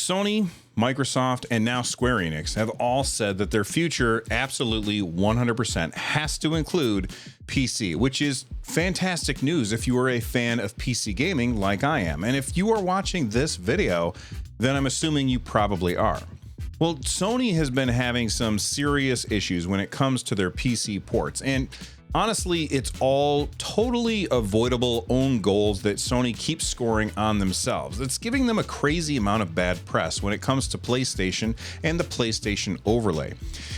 Sony, Microsoft, and now Square Enix have all said that their future absolutely 100% has to include PC, which is fantastic news if you are a fan of PC gaming like I am. And if you are watching this video, then I'm assuming you probably are. Well, Sony has been having some serious issues when it comes to their PC ports, and honestly, it's all totally avoidable own goals that Sony keeps scoring on themselves. It's giving them a crazy amount of bad press when it comes to PlayStation and the PlayStation overlay.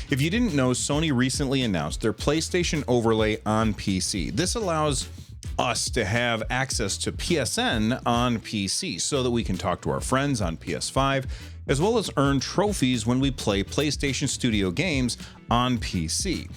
If you didn't know, Sony recently announced their PlayStation overlay on PC. This allows us to have access to PSN on PC so that we can talk to our friends on PS5, as well as earn trophies when we play PlayStation Studio games on PC.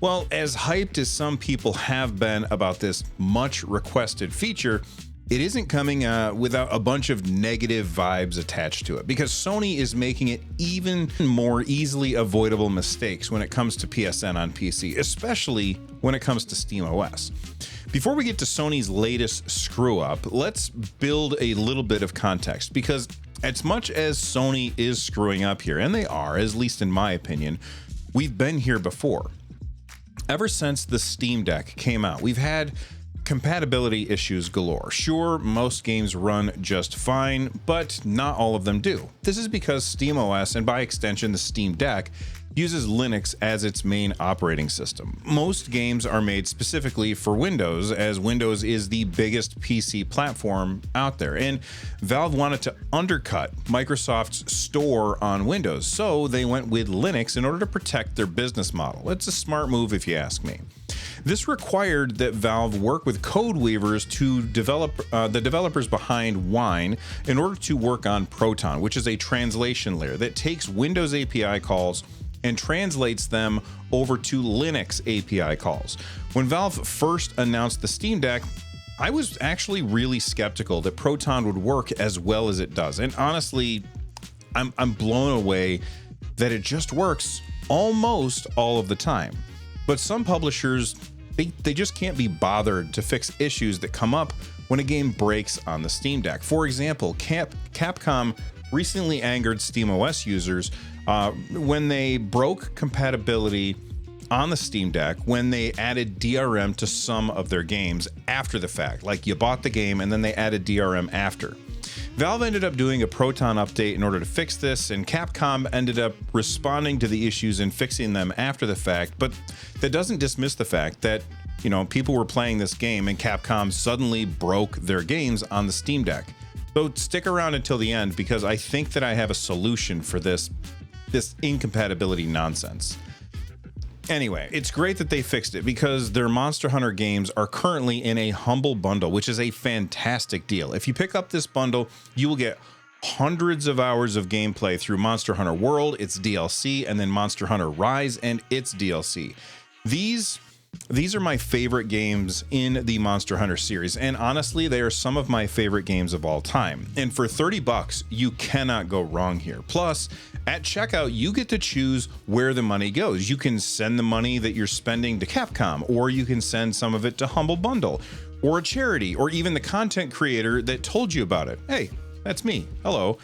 Well, as hyped as some people have been about this much requested feature, it isn't coming without a bunch of negative vibes attached to it, because Sony is making it even more easily avoidable mistakes when it comes to PSN on PC, especially when it comes to SteamOS. Before we get to Sony's latest screw up, let's build a little bit of context, because as much as Sony is screwing up here, and they are, at least in my opinion, we've been here before. Ever since the Steam Deck came out, we've had compatibility issues galore. Sure, most games run just fine, but not all of them do. This is because SteamOS, and by extension the Steam Deck, uses Linux as its main operating system. Most games are made specifically for Windows, as Windows is the biggest PC platform out there, and Valve wanted to undercut Microsoft's store on Windows, so they went with Linux in order to protect their business model. It's a smart move if you ask me. This required that Valve work with code weavers to develop the developers behind Wine in order to work on Proton, which is a translation layer that takes Windows API calls and translates them over to Linux API calls. When Valve first announced the Steam Deck, I was actually really skeptical that Proton would work as well as it does. And honestly, I'm blown away that it just works almost all of the time. But some publishers, they just can't be bothered to fix issues that come up when a game breaks on the Steam Deck. For example, Capcom recently angered SteamOS users when they broke compatibility on the Steam Deck when they added DRM to some of their games after the fact. Like, you bought the game and then they added DRM after. Valve ended up doing a Proton update in order to fix this, and Capcom ended up responding to the issues and fixing them after the fact. But that doesn't dismiss the fact that, you know, people were playing this game and Capcom suddenly broke their games on the Steam Deck. So stick around until the end, because I think that I have a solution for this incompatibility nonsense. Anyway, it's great that they fixed it, because their Monster Hunter games are currently in a humble bundle, which is a fantastic deal. If you pick up this bundle, you will get hundreds of hours of gameplay through Monster Hunter World, its DLC, and then Monster Hunter Rise and its DLC. These are my favorite games in the Monster Hunter series, and honestly, they are some of my favorite games of all time. And for $30, you cannot go wrong here. Plus, at checkout, you get to choose where the money goes. You can send the money that you're spending to Capcom, or you can send some of it to Humble Bundle, or a charity, or even the content creator that told you about it. Hey, that's me. Hello.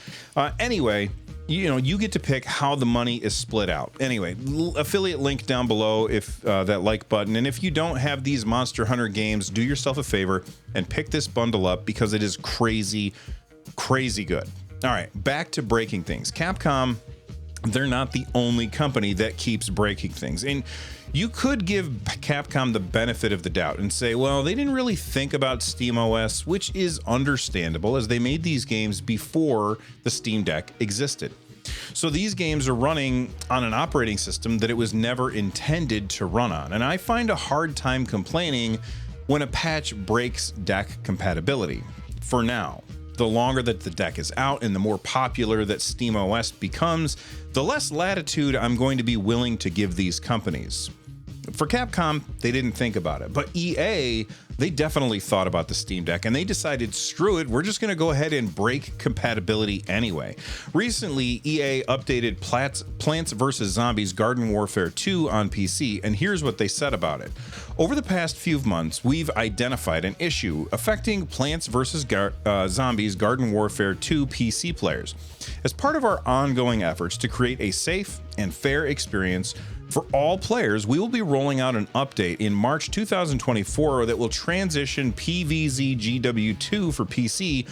Anyway, you know, you get to pick how the money is split out. Anyway, affiliate link down below, if that like button. And if you don't have these Monster Hunter games, do yourself a favor and pick this bundle up, because it is crazy, crazy good. All right, back to breaking things. Capcom, they're not the only company that keeps breaking things. And you could give Capcom the benefit of the doubt and say, well, they didn't really think about SteamOS, which is understandable, as they made these games before the Steam Deck existed. So these games are running on an operating system that it was never intended to run on. And I find a hard time complaining when a patch breaks deck compatibility. For now, the longer that the deck is out and the more popular that SteamOS becomes, the less latitude I'm going to be willing to give these companies. For Capcom, they didn't think about it, but EA, they definitely thought about the Steam Deck, and they decided, screw it, we're just going to go ahead and break compatibility anyway. Recently, EA updated Plants vs. Zombies Garden Warfare 2 on PC, and here's what they said about it. Over the past few months, we've identified an issue affecting Plants vs. Zombies Garden Warfare 2 PC players. As part of our ongoing efforts to create a safe and fair experience for all players, we will be rolling out an update in March 2024 that will transition PvZ-GW2 for PC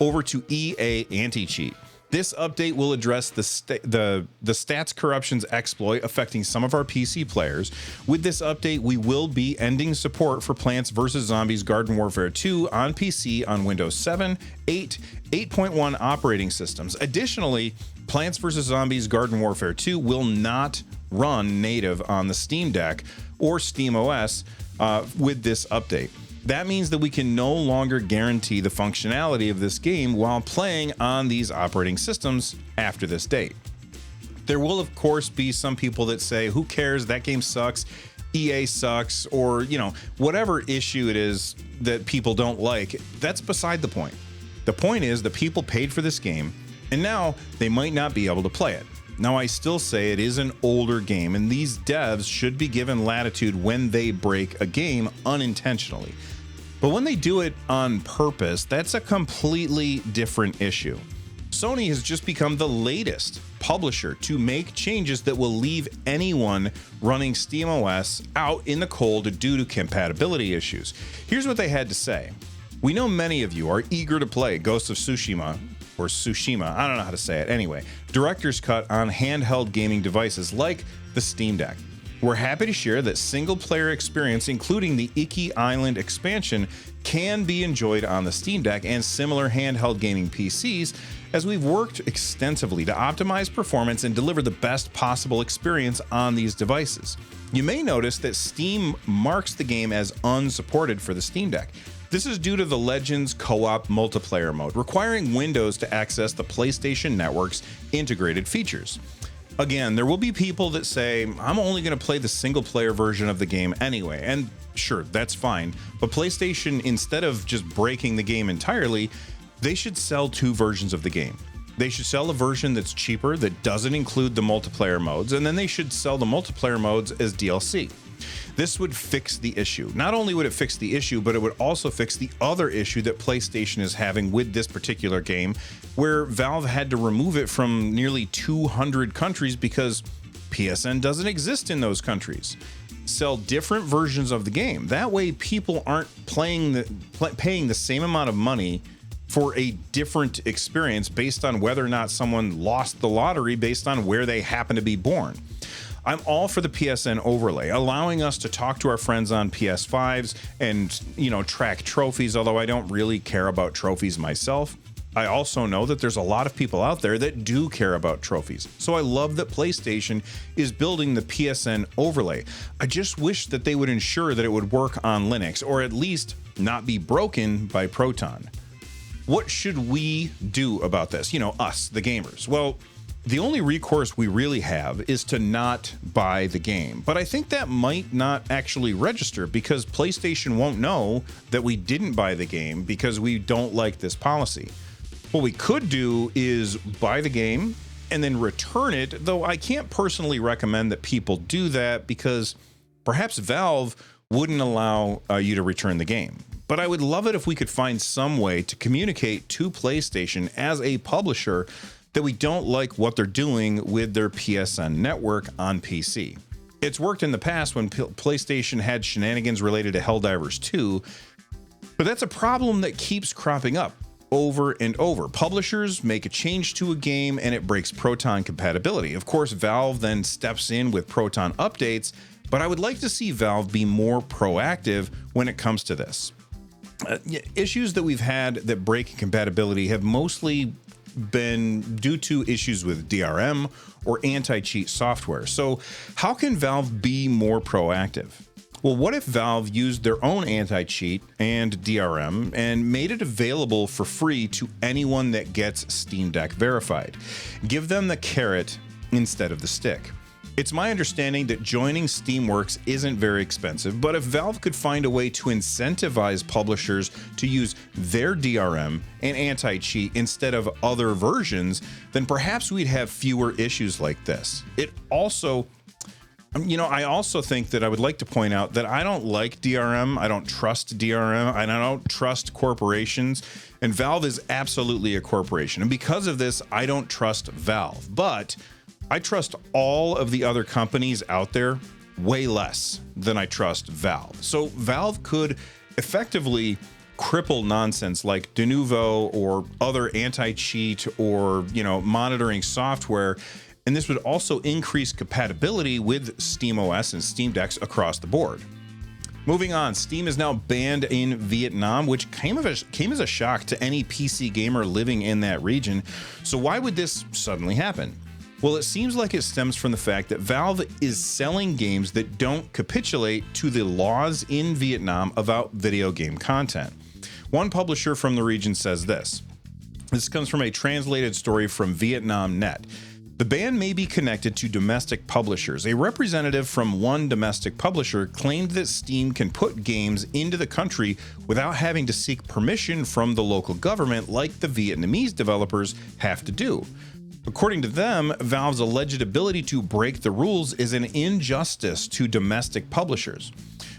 over to EA Anti-Cheat. This update will address the stats corruptions exploit affecting some of our PC players. With this update, we will be ending support for Plants vs. Zombies Garden Warfare 2 on PC on Windows 7, 8, 8.1 operating systems. Additionally, Plants vs. Zombies Garden Warfare 2 will not run native on the Steam Deck or SteamOS with this update. That means that we can no longer guarantee the functionality of this game while playing on these operating systems after this date. There will, of course, be some people that say, who cares, that game sucks, EA sucks, or, whatever issue it is that people don't like. That's beside the point. The point is that people paid for this game, and now they might not be able to play it. Now, I still say it is an older game, and these devs should be given latitude when they break a game unintentionally. But when they do it on purpose, that's a completely different issue. Sony has just become the latest publisher to make changes that will leave anyone running SteamOS out in the cold due to compatibility issues. Here's what they had to say. We know many of you are eager to play Ghost of Tsushima, or Tsushima, I don't know how to say it. Anyway, director's cut on handheld gaming devices like the Steam Deck. We're happy to share that single-player experience, including the Iki Island expansion, can be enjoyed on the Steam Deck and similar handheld gaming PCs, as we've worked extensively to optimize performance and deliver the best possible experience on these devices. You may notice that Steam marks the game as unsupported for the Steam Deck. This is due to the Legends co-op multiplayer mode, requiring Windows to access the PlayStation Network's integrated features. Again, there will be people that say, I'm only going to play the single-player version of the game anyway, and sure, that's fine, but PlayStation, instead of just breaking the game entirely, they should sell two versions of the game. They should sell a version that's cheaper, that doesn't include the multiplayer modes, and then they should sell the multiplayer modes as DLC. This would fix the issue. Not only would it fix the issue, but it would also fix the other issue that PlayStation is having with this particular game, where Valve had to remove it from nearly 200 countries because PSN doesn't exist in those countries. Sell different versions of the game. That way people aren't paying the same amount of money for a different experience based on whether or not someone lost the lottery based on where they happen to be born. I'm all for the PSN overlay, allowing us to talk to our friends on PS5s and, track trophies, although I don't really care about trophies myself. I also know that there's a lot of people out there that do care about trophies. So I love that PlayStation is building the PSN overlay. I just wish that they would ensure that it would work on Linux, or at least not be broken by Proton. What should we do about this? Us, the gamers. Well, the only recourse we really have is to not buy the game. But I think that might not actually register because PlayStation won't know that we didn't buy the game because we don't like this policy. What we could do is buy the game and then return it, though I can't personally recommend that people do that because perhaps Valve wouldn't allow you to return the game. But I would love it if we could find some way to communicate to PlayStation as a publisher that we don't like what they're doing with their PSN network on PC. It's worked in the past when PlayStation had shenanigans related to Helldivers 2, but that's a problem that keeps cropping up over and over. Publishers make a change to a game and it breaks Proton compatibility. Of course, Valve then steps in with Proton updates, but I would like to see Valve be more proactive when it comes to this. Issues that we've had that break compatibility have mostly been due to issues with DRM or anti-cheat software. So how can Valve be more proactive? Well, what if Valve used their own anti-cheat and DRM and made it available for free to anyone that gets Steam Deck verified? Give them the carrot instead of the stick. It's my understanding that joining Steamworks isn't very expensive, but if Valve could find a way to incentivize publishers to use their DRM and anti-cheat instead of other versions, then perhaps we'd have fewer issues like this. It also, I also think that I would like to point out that I don't like DRM, I don't trust DRM, and I don't trust corporations, and Valve is absolutely a corporation. And because of this, I don't trust Valve. But I trust all of the other companies out there way less than I trust Valve. So Valve could effectively cripple nonsense like de novo or other anti-cheat or, monitoring software. And this would also increase compatibility with SteamOS and Steam Decks across the board. Moving on, Steam is now banned in Vietnam, which came as a shock to any PC gamer living in that region. So why would this suddenly happen? Well, it seems like it stems from the fact that Valve is selling games that don't capitulate to the laws in Vietnam about video game content. One publisher from the region says this. This comes from a translated story from Vietnam Net. The ban may be connected to domestic publishers. A representative from one domestic publisher claimed that Steam can put games into the country without having to seek permission from the local government like the Vietnamese developers have to do. According to them, Valve's alleged ability to break the rules is an injustice to domestic publishers.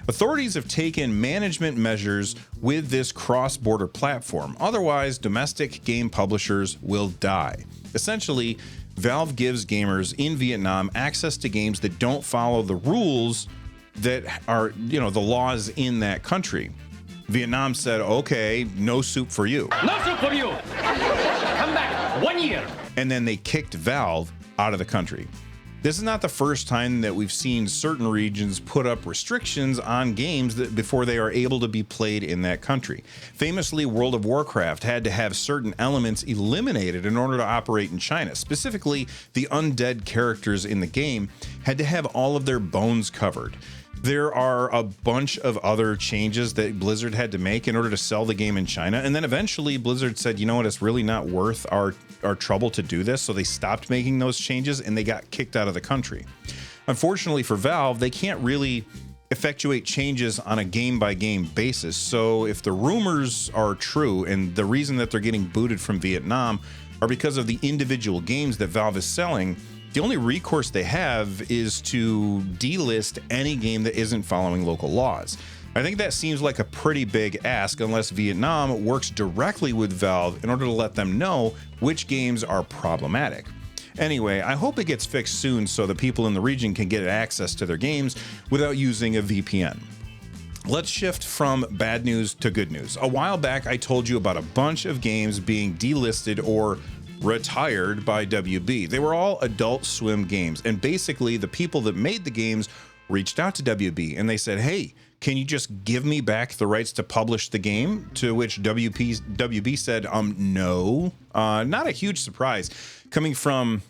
Authorities have taken management measures with this cross-border platform. Otherwise, domestic game publishers will die. Essentially, Valve gives gamers in Vietnam access to games that don't follow the rules that are, the laws in that country. Vietnam said, okay, no soup for you. No soup for you. Come back 1 year. And then they kicked Valve out of the country. This is not the first time that we've seen certain regions put up restrictions on games before they are able to be played in that country. Famously, World of Warcraft had to have certain elements eliminated in order to operate in China. Specifically, the undead characters in the game had to have all of their bones covered. There are a bunch of other changes that Blizzard had to make in order to sell the game in China. And then eventually Blizzard said, you know what, it's really not worth our trouble to do this. So they stopped making those changes and they got kicked out of the country. Unfortunately for Valve, they can't really effectuate changes on a game by game basis. So if the rumors are true and the reason that they're getting booted from Vietnam are because of the individual games that Valve is selling, the only recourse they have is to delist any game that isn't following local laws. I think that seems like a pretty big ask unless Vietnam works directly with Valve in order to let them know which games are problematic. Anyway, I hope it gets fixed soon so that people in the region can get access to their games without using a VPN. Let's shift from bad news to good news. A while back, I told you about a bunch of games being delisted or retired by WB. They were all Adult Swim games, and basically the people that made the games reached out to WB and they said, hey, can you just give me back the rights to publish the game? To which WB said, no. Not a huge surprise coming from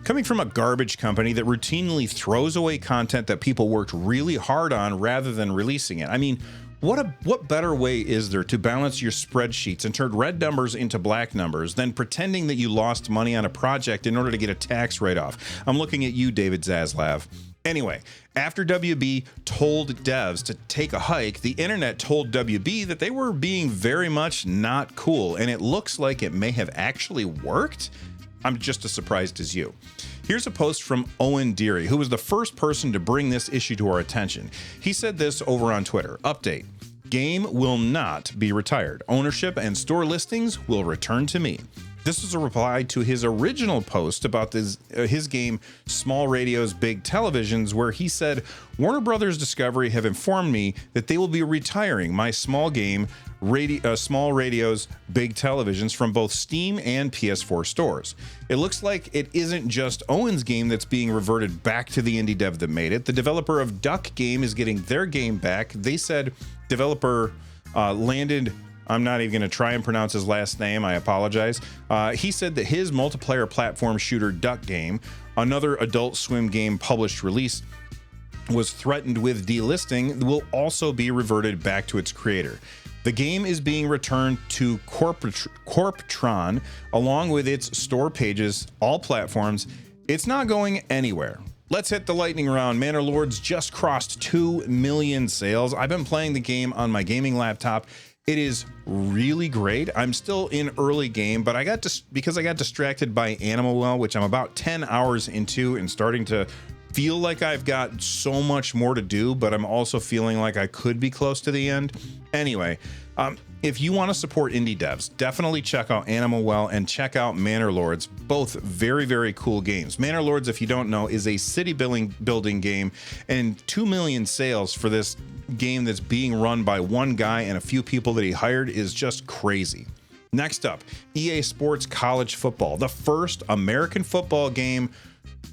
a garbage company that routinely throws away content that people worked really hard on rather than releasing it. I mean, what better way is there to balance your spreadsheets and turn red numbers into black numbers than pretending that you lost money on a project in order to get a tax write-off? I'm looking at you, David Zaslav. Anyway, after WB told devs to take a hike, the internet told WB that they were being very much not cool, and it looks like it may have actually worked. I'm just as surprised as you. Here's a post from Owen Deary, who was the first person to bring this issue to our attention. He said this over on Twitter. Update. Game will not be retired. Ownership and store listings will return to me. This was a reply to his original post about his game Small Radios, Big Televisions, where he said, Warner Brothers Discovery have informed me that they will be retiring my small game Small Radios, Big Televisions from both Steam and PS4 stores. It looks like it isn't just Owen's game that's being reverted back to the indie dev that made it. The developer of Duck Game is getting their game back. They said developer Landon, I'm not even going to try and pronounce his last name, I apologize. He said that his multiplayer platform shooter Duck Game, another Adult Swim game published release, was threatened with delisting, will also be reverted back to its creator. The game is being returned to Corptron along with its store pages, all platforms. It's not going anywhere. Let's hit the lightning round. Manor Lords just crossed 2 million sales. I've been playing the game on my gaming laptop. It is really great. I'm still in early game, but because I got distracted by Animal Well, which I'm about 10 hours into and starting to feel like I've got so much more to do, but I'm also feeling like I could be close to the end. Anyway, if you want to support indie devs, definitely check out Animal Well and check out Manor Lords. Both very, very cool games. Manor Lords, if you don't know, is a city building game, and 2 million sales for this game that's being run by one guy and a few people that he hired is just crazy. Next up, EA Sports College Football, the first American football game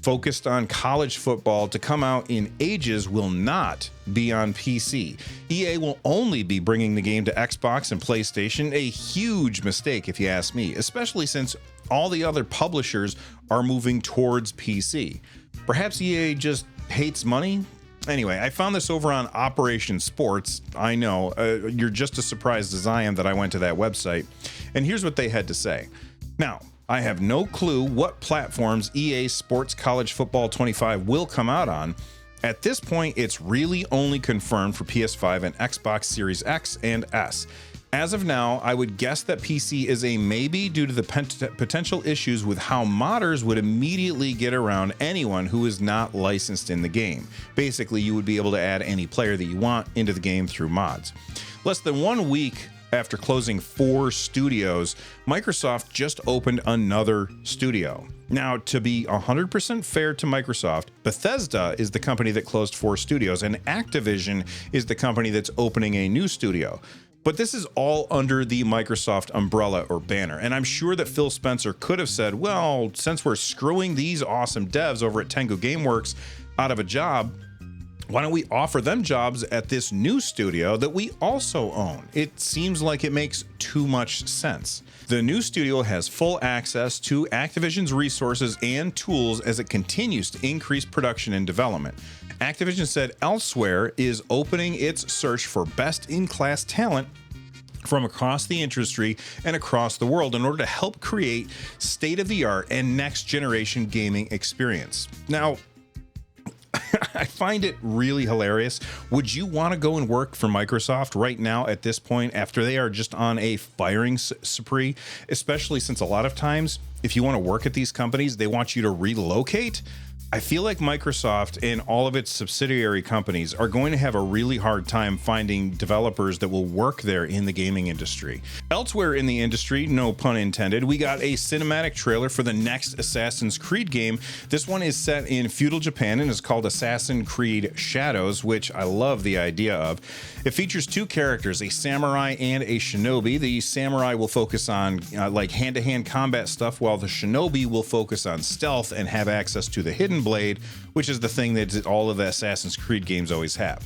focused on college football to come out in ages, will not be on PC. EA will only be bringing the game to Xbox and PlayStation, a huge mistake if you ask me, especially since all the other publishers are moving towards PC. Perhaps EA just hates money? Anyway, I found this over on Operation Sports. I know, you're just as surprised as I am that I went to that website. And here's what they had to say. Now, I have no clue what platforms EA Sports College Football 25 will come out on. At this point, it's really only confirmed for PS5 and Xbox Series X and S. As of now, I would guess that PC is a maybe due to the potential issues with how modders would immediately get around anyone who is not licensed in the game. Basically, you would be able to add any player that you want into the game through mods. Less than 1 week after closing 4 studios, Microsoft just opened another studio. Now, to be 100% fair to Microsoft, Bethesda is the company that closed 4 studios, and Activision is the company that's opening a new studio. But this is all under the Microsoft umbrella or banner. And I'm sure that Phil Spencer could have said, well, since we're screwing these awesome devs over at Tengu Gameworks out of a job, why don't we offer them jobs at this new studio that we also own? It seems like it makes too much sense. The new studio has full access to Activision's resources and tools as it continues to increase production and development. Activision said Elsewhere is opening its search for best-in-class talent from across the industry and across the world in order to help create state-of-the-art and next-generation gaming experience. Now, I find it really hilarious. Would you want to go and work for Microsoft right now at this point after they are just on a firing spree? Especially since a lot of times, if you want to work at these companies, they want you to relocate. I feel like Microsoft and all of its subsidiary companies are going to have a really hard time finding developers that will work there in the gaming industry. Elsewhere in the industry, no pun intended, we got a cinematic trailer for the next Assassin's Creed game. This one is set in feudal Japan and is called Assassin's Creed Shadows, which I love the idea of. It features 2 characters, a samurai and a shinobi. The samurai will focus on like hand-to-hand combat stuff, while the shinobi will focus on stealth and have access to the hidden blade, which is the thing that all of the Assassin's Creed games always have.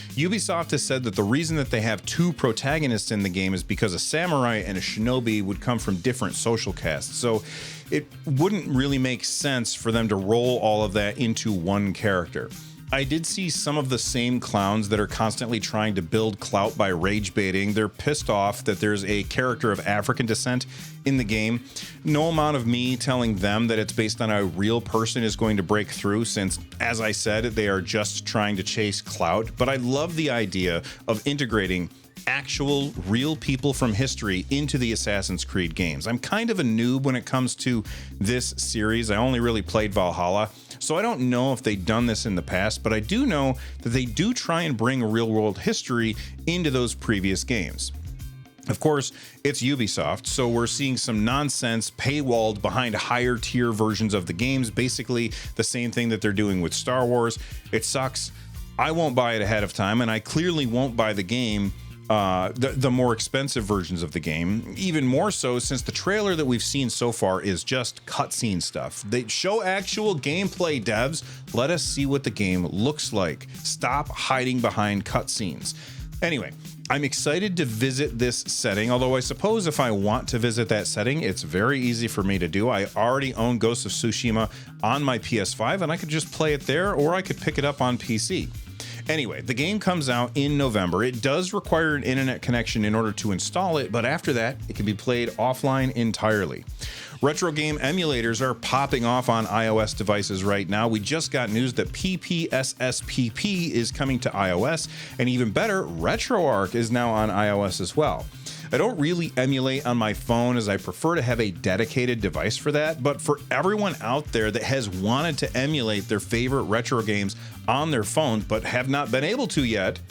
Ubisoft has said that the reason that they have 2 protagonists in the game is because a samurai and a shinobi would come from different social castes, so it wouldn't really make sense for them to roll all of that into one character. I did see some of the same clowns that are constantly trying to build clout by rage baiting. They're pissed off that there's a character of African descent in the game. No amount of me telling them that it's based on a real person is going to break through, since, as I said, they are just trying to chase clout. But I love the idea of integrating actual real people from history into the Assassin's Creed games. I'm kind of a noob when it comes to this series. I only really played Valhalla, so I don't know if they've done this in the past, but I do know that they do try and bring real world history into those previous games. Of course, it's Ubisoft, so we're seeing some nonsense paywalled behind higher tier versions of the games, basically the same thing that they're doing with Star Wars. It sucks. I won't buy it ahead of time, and I clearly won't buy the game, the more expensive versions of the game, even more so since the trailer that we've seen so far is just cutscene stuff. They show actual gameplay, devs. Let us see what the game looks like. Stop hiding behind cutscenes. Anyway, I'm excited to visit this setting, although I suppose if I want to visit that setting, it's very easy for me to do. I already own Ghost of Tsushima on my PS5, and I could just play it there, or I could pick it up on PC. Anyway, the game comes out in November. It does require an internet connection in order to install it, but after that, it can be played offline entirely. Retro game emulators are popping off on iOS devices right now. We just got news that PPSSPP is coming to iOS, and even better, RetroArch is now on iOS as well. I don't really emulate on my phone as I prefer to have a dedicated device for that, but for everyone out there that has wanted to emulate their favorite retro games on their phone but have not been able to yet,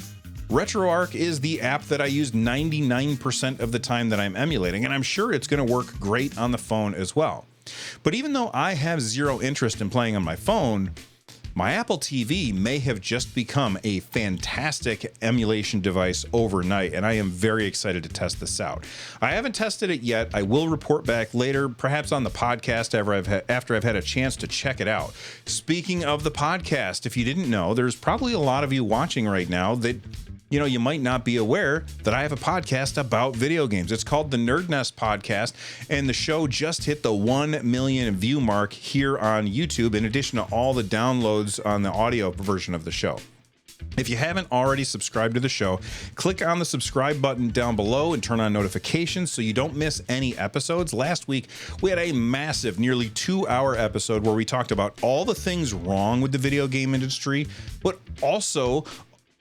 RetroArch is the app that I use 99% of the time that I'm emulating, and I'm sure it's going to work great on the phone as well. But even though I have zero interest in playing on my phone, my Apple TV may have just become a fantastic emulation device overnight, and I am very excited to test this out. I haven't tested it yet. I will report back later, perhaps on the podcast after I've had a chance to check it out. Speaking of the podcast, if you didn't know, there's probably a lot of you watching right now that you might not be aware that I have a podcast about video games. It's called the NerdNest podcast, and the show just hit the 1 million view mark here on YouTube, in addition to all the downloads on the audio version of the show. If you haven't already subscribed to the show, click on the subscribe button down below and turn on notifications so you don't miss any episodes. Last week, we had a massive, nearly 2-hour episode where we talked about all the things wrong with the video game industry, but also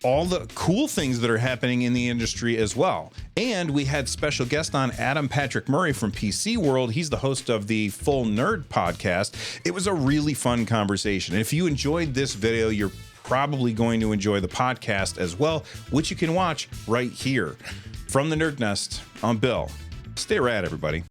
all the cool things that are happening in the industry as well. And we had special guest on, Adam Patrick Murray from PC World. He's the host of the Full Nerd podcast. It was a really fun conversation. And if you enjoyed this video, you're probably going to enjoy the podcast as well, which you can watch right here. From the Nerd Nest, I'm Bill. Stay rad, everybody.